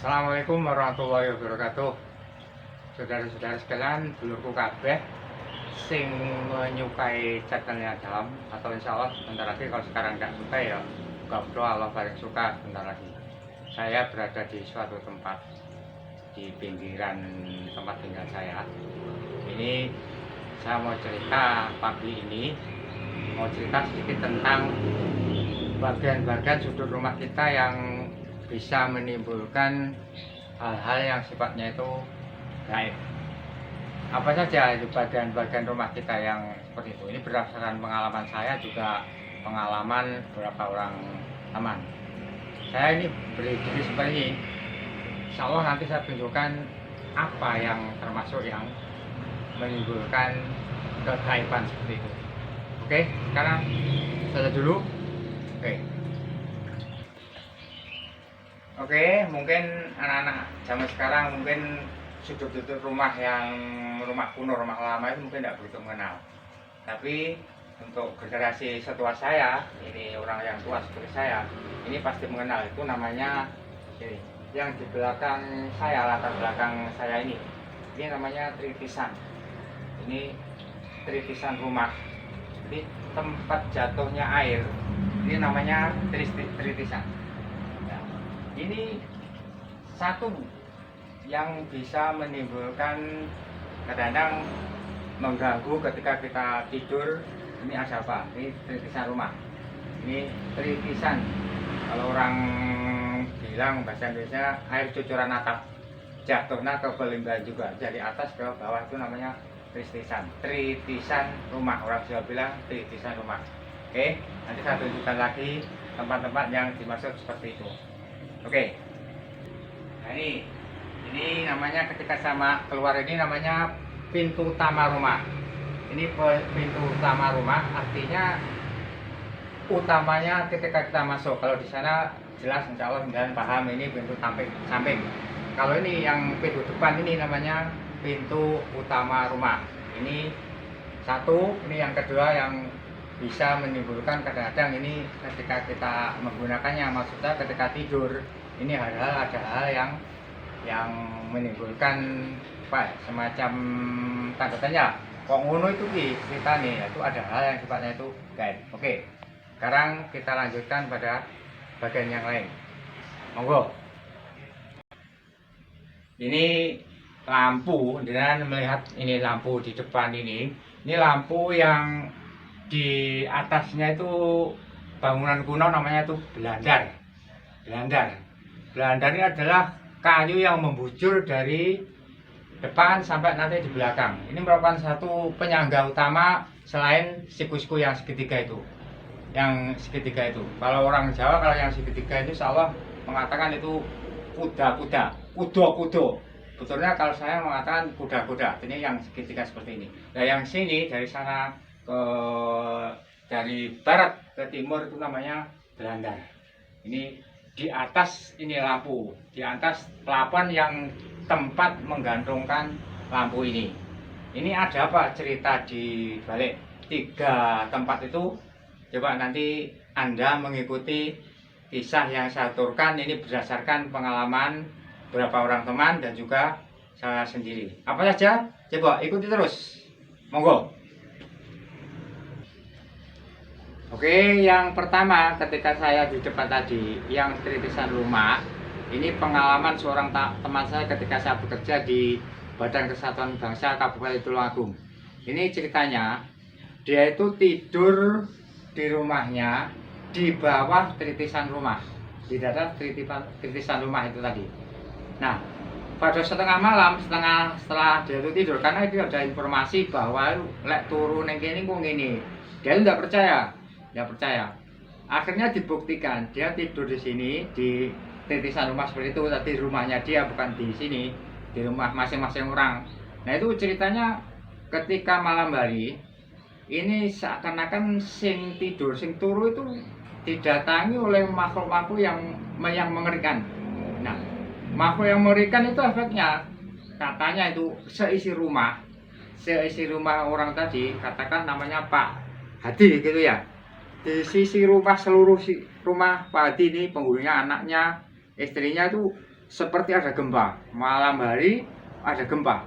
Assalamualaikum warahmatullahi wabarakatuh. Saudara-saudara sekalian, dulurku kabeh sing menyukai channelnya Dalam, atau insya Allah bentar lagi, kalau sekarang nggak suka ya mudah Allah balik suka bentar lagi. Saya berada di suatu tempat di pinggiran tempat tinggal saya. Ini saya mau cerita pagi ini, mau cerita sedikit tentang bagian-bagian sudut rumah kita yang bisa menimbulkan hal-hal yang sifatnya itu gaib. Apa saja itu bagian-bagian rumah kita yang seperti itu? Ini berdasarkan pengalaman saya, juga pengalaman beberapa orang teman. Saya ini berdiri seperti ini. Insya Allah nanti saya tunjukkan apa yang termasuk yang menimbulkan kegaiban seperti itu. Oke, sekarang saja dulu. Oke, mungkin anak-anak zaman sekarang mungkin sudut-sudut rumah yang rumah kuno, rumah lama itu mungkin tidak begitu mengenal. Tapi untuk generasi setua saya, ini orang yang tua seperti saya, ini pasti mengenal. Itu namanya ini, yang di belakang saya, latar belakang saya ini namanya tritisan. Ini tritisan rumah. Jadi tempat jatuhnya air, ini namanya tritisan. Ini satu yang bisa menimbulkan kadang-kadang mengganggu ketika kita tidur. Ini ada apa? Ini tritisan rumah. Ini tritisan. Kalau orang bilang bahasa Indonesia air cucuran atap, jatuhnya ke belimban juga, dari atas ke bawah, itu namanya tritisan. Tritisan rumah, orang Jawa bilang tritisan rumah. Oke, nanti saya tunjukkan lagi tempat-tempat yang dimaksud seperti itu. Oke, nah ini namanya ketika sama keluar ini namanya pintu utama rumah. Ini pintu utama rumah, artinya utamanya ketika kita masuk. Kalau di sana jelas insya Allah dan paham, ini pintu samping. Kalau ini yang pintu depan, ini namanya pintu utama rumah. Ini satu, ini yang kedua yang bisa menimbulkan kadang-kadang ini ketika kita menggunakannya, maksudnya ketika tidur, ini ada hal yang menimbulkan apa, semacam tanda tanya, kok ngono itu kita nih, itu ada hal yang sifatnya itu gaib. Oke, sekarang kita lanjutkan pada bagian yang lain, monggo. Ini lampu, dengan melihat ini lampu di depan ini lampu yang di atasnya itu bangunan kuno, namanya itu belandar. Belandar ini adalah kayu yang membujur dari depan sampai nanti di belakang. Ini merupakan satu penyangga utama selain siku-siku yang segitiga itu. Kalau orang Jawa, kalau yang segitiga itu insya Allah mengatakan itu kudo. Betulnya kalau saya mengatakan kuda-kuda. Ini yang segitiga seperti ini. Nah, yang sini dari sana dari barat ke timur itu namanya belandar. Ini di atas ini lampu, di atas plafon yang tempat menggantungkan lampu ini. Ini ada apa cerita di balik tiga tempat itu? Coba nanti Anda mengikuti kisah yang saya aturkan. Ini berdasarkan pengalaman beberapa orang teman dan juga saya sendiri. Apa saja? Coba ikuti terus. Monggo. Oke, yang pertama ketika saya di depan tadi, yang tritisan rumah, ini pengalaman seorang teman saya ketika saya bekerja di Badan Kesatuan Bangsa Kabupaten Tulungagung. Ini ceritanya, dia itu tidur di rumahnya di bawah tritisan rumah, di daerah tritisan rumah itu tadi. Nah, pada setengah malam, setelah dia itu tidur, karena itu ada informasi bahwa lek turun yang gini kok gini, dia itu tidak percaya. Akhirnya dibuktikan, dia tidur di sini di tritisan rumah seperti itu. Tadi rumahnya dia, bukan di sini, di rumah masing-masing orang. Nah, itu ceritanya ketika malam hari ini seakan-akan sing tidur, sing turu itu didatangi oleh makhluk-makhluk yang mengerikan. Nah, makhluk yang mengerikan itu efeknya katanya itu seisi rumah orang tadi, katakan namanya Pak Hadi gitu ya. Di sisi rumah, seluruh rumah Pak Hadi ini, penghuninya, anaknya, istrinya itu seperti ada gempa. Malam hari ada gempa.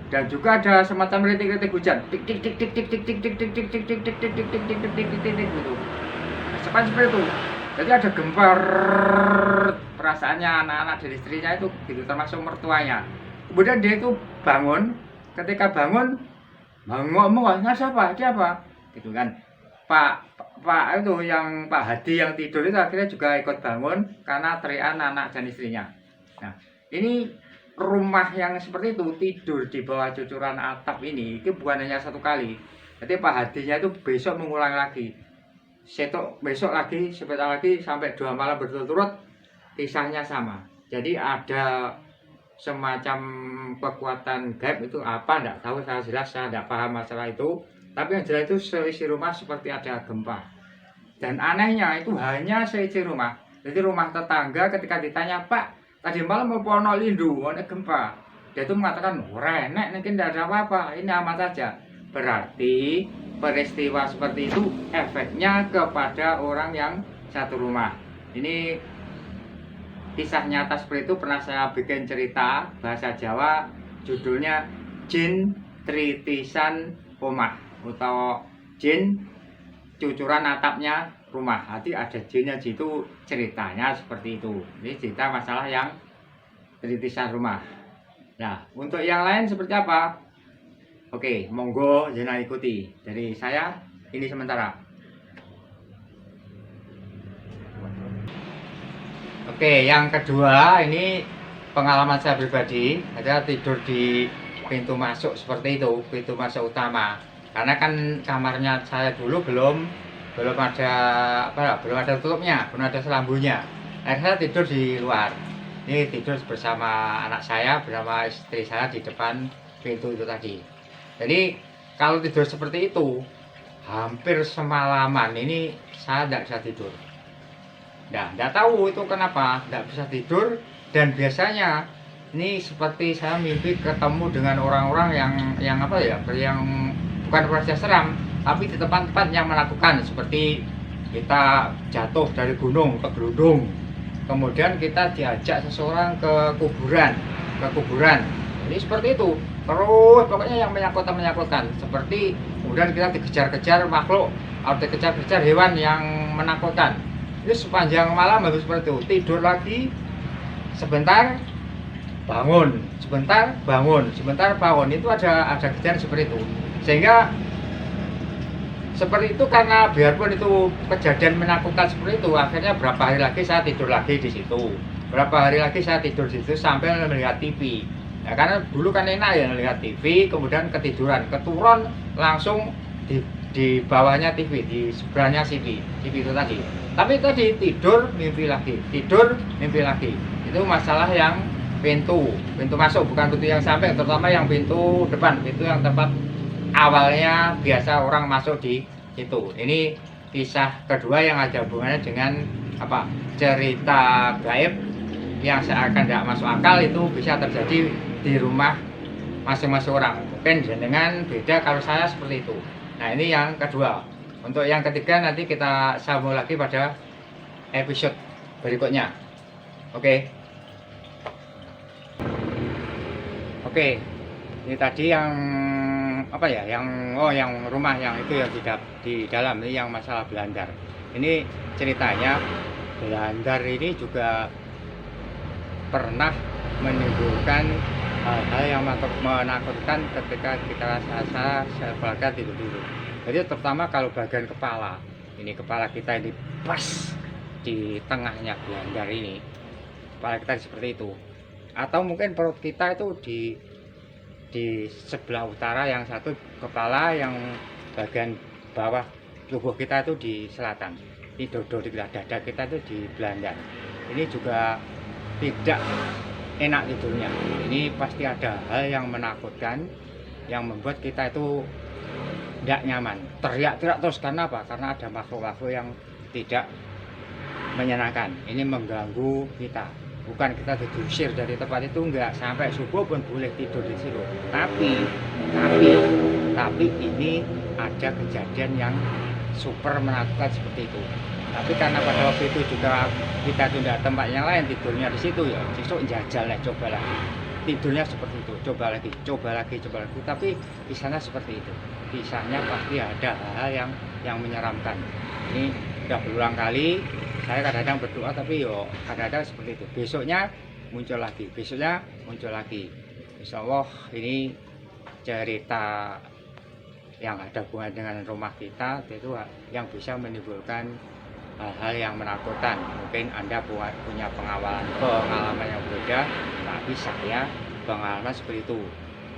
Dan juga ada semacam rintik-rintik hujan. Tik tik tik tik tik tik tik tik tik tik tik tik tik tik tik tik tik tik tik tik gitu. Seperti itu. Jadi ada gempa. Perasaannya anak-anak dan istrinya itu gitu, termasuk mertuanya. Kemudian dia itu bangun. Ketika bangun ngomong, "Nggak siapa? Dia apa?" Gitu kan. Pak itu yang Pak Hadi yang tidur itu akhirnya juga ikut bangun karena teriakan anak dan istrinya. Nah, ini rumah yang seperti itu tidur di bawah cucuran atap ini itu bukan hanya satu kali. Jadi Pak Hadinya itu besok mengulang lagi. Besok lagi, sebentar lagi sampai 2 malam berturut-turut kisahnya sama. Jadi ada semacam kekuatan gaib itu apa enggak tahu, saya jelas saya enggak paham masalah itu. Tapi yang jelas itu seisi rumah seperti ada gempa. Dan anehnya itu hanya seisi rumah. Jadi rumah tetangga ketika ditanya, "Pak, tadi malam mau ono lindu, ono gempa." Dia itu mengatakan, "Ora enek, mungkin tidak ada apa-apa, ini aman saja." Berarti peristiwa seperti itu efeknya kepada orang yang satu rumah. Ini kisah nyata seperti itu pernah saya bikin cerita bahasa Jawa, judulnya Jin Tritisan Omah atau Jin cucuran atapnya rumah. Nanti ada jinnya situ, ceritanya seperti itu. Ini cerita masalah yang tritisan rumah. Nah, untuk yang lain seperti apa? Oke, monggo jangan ikuti. Dari saya ini sementara. Oke, yang kedua ini pengalaman saya pribadi. Ada tidur di pintu masuk seperti itu, pintu masuk utama. Karena kan kamarnya saya dulu belum ada tutupnya, belum ada selambunya. Akhirnya saya tidur di luar. Ini tidur bersama anak saya, bersama istri saya di depan pintu itu tadi. Jadi kalau tidur seperti itu, hampir semalaman ini saya tidak bisa tidur. Nah, tidak tahu itu kenapa tidak bisa tidur. Dan biasanya ini seperti saya mimpi ketemu dengan orang-orang yang bukan rahasia seram, tapi di tempat-tempat yang menakutkan, seperti kita jatuh dari gunung ke gelundung, kemudian kita diajak seseorang ke kuburan. Jadi seperti itu terus, pokoknya yang menakutkan, seperti kemudian kita dikejar-kejar makhluk atau dikejar-kejar hewan yang menakutkan. Itu sepanjang malam harus seperti itu, tidur lagi sebentar bangun, sebentar bangun, itu ada kejadian seperti itu. Sehingga seperti itu, karena biarpun itu kejadian menakutkan seperti itu, akhirnya berapa hari lagi saya tidur lagi di situ. Sampai melihat TV. Ya, karena dulu kan enak ya melihat TV, kemudian ketiduran, keturun langsung di bawahnya TV, di sebelahnya TV itu tadi. Tapi tadi tidur mimpi lagi. Itu masalah yang pintu masuk, bukan pintu yang samping, terutama yang pintu depan, pintu yang tempat awalnya biasa orang masuk di situ. Ini kisah kedua yang ada hubungannya dengan cerita gaib yang seakan tidak masuk akal, itu bisa terjadi di rumah masing-masing orang. Mungkin dengan beda kalau saya seperti itu. Nah, ini yang kedua. Untuk yang ketiga nanti kita sambung lagi pada episode berikutnya. Oke, ini tadi yang yang rumah yang itu yang di dalam ini yang masalah belandar. Ini ceritanya belandar ini juga pernah menimbulkan hal-hal yang menakutkan ketika kita keluarga tidur. Jadi terutama kalau bagian kepala, ini kepala kita ini pas di tengahnya belandar ini, kepala kita seperti itu. Atau mungkin perut kita itu di sebelah utara, yang satu kepala, yang bagian bawah tubuh kita itu di selatan. Di dada kita itu di belandar. Ini juga tidak enak tidurnya. Ini pasti ada hal yang menakutkan yang membuat kita itu tidak nyaman, teriak-teriak terus. Karena apa? Karena ada makhluk-makhluk yang tidak menyenangkan. Ini mengganggu kita. Bukan kita diusir dari tempat itu, enggak, sampai subuh pun boleh tidur di situ. Tapi ini ada kejadian yang super menakutkan seperti itu. Tapi karena pada waktu itu juga kita tidak tempat yang lain, tidurnya di situ ya, besok jajal lah, coba lagi. Tidurnya seperti itu, coba lagi, coba lagi, coba lagi. Tapi kisahnya seperti itu. Kisahnya pasti ada hal-hal yang menyeramkan. Ini udah berulang kali. Saya kadang-kadang berdoa, tapi yo kadang-kadang seperti itu. Besoknya muncul lagi, besoknya muncul lagi. Insya Allah ini cerita yang ada hubungan dengan rumah kita itu yang bisa menimbulkan hal-hal yang menakutkan. Mungkin Anda punya pengalaman yang berbeda, tapi saya pengalaman seperti itu.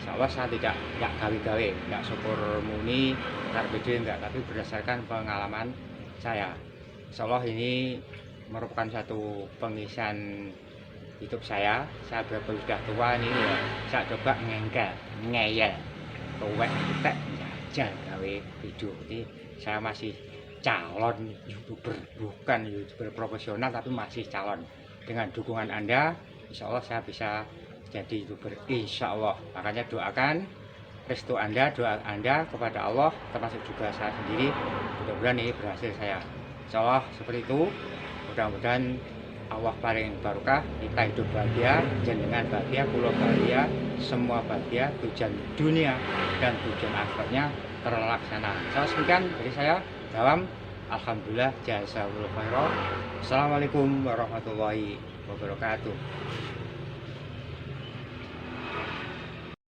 Insya Allah saya tidak gawe-gawe, tidak syukur muni, tidak enggak, tapi berdasarkan pengalaman saya. Insya Allah ini merupakan satu pengisian hidup saya berapa sudah tua ini ya, saya coba ngeyel, tuwek, tek, jajal gawe video. Ini saya masih calon YouTuber, bukan YouTuber profesional tapi masih calon. Dengan dukungan Anda, insya Allah saya bisa jadi YouTuber, insya Allah. Makanya doakan restu Anda, doa Anda kepada Allah, termasuk juga saya sendiri, mudah-mudahan ini berhasil saya. Insya Allah seperti itu. Mudah-mudahan Allah paling barokah, kita hidup bahagia, jenengan bahagia, kula bahagia, semua bahagia, tujuan dunia dan tujuan akhiratnya terlaksana. Saya sekian dari saya dalam alhamdulillah jazakallahu khairan. Assalamualaikum warahmatullahi wabarakatuh.